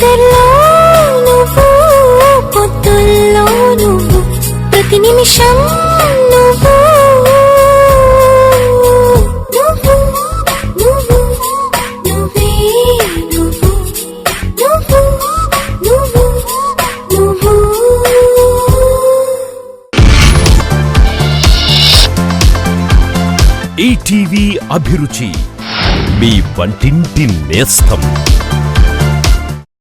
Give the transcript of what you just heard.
నిద్రలో నువ్వు, పొద్దుల్లో నువ్వు, ప్రతి నిమిషం నువ్వు, నువ్వు నువ్వు నువ్వే నువ్వు, నువ్వు నువ్వు నువ్వు. ఈటీవీ అభిరుచి, మీ వంటింటి నేస్తం.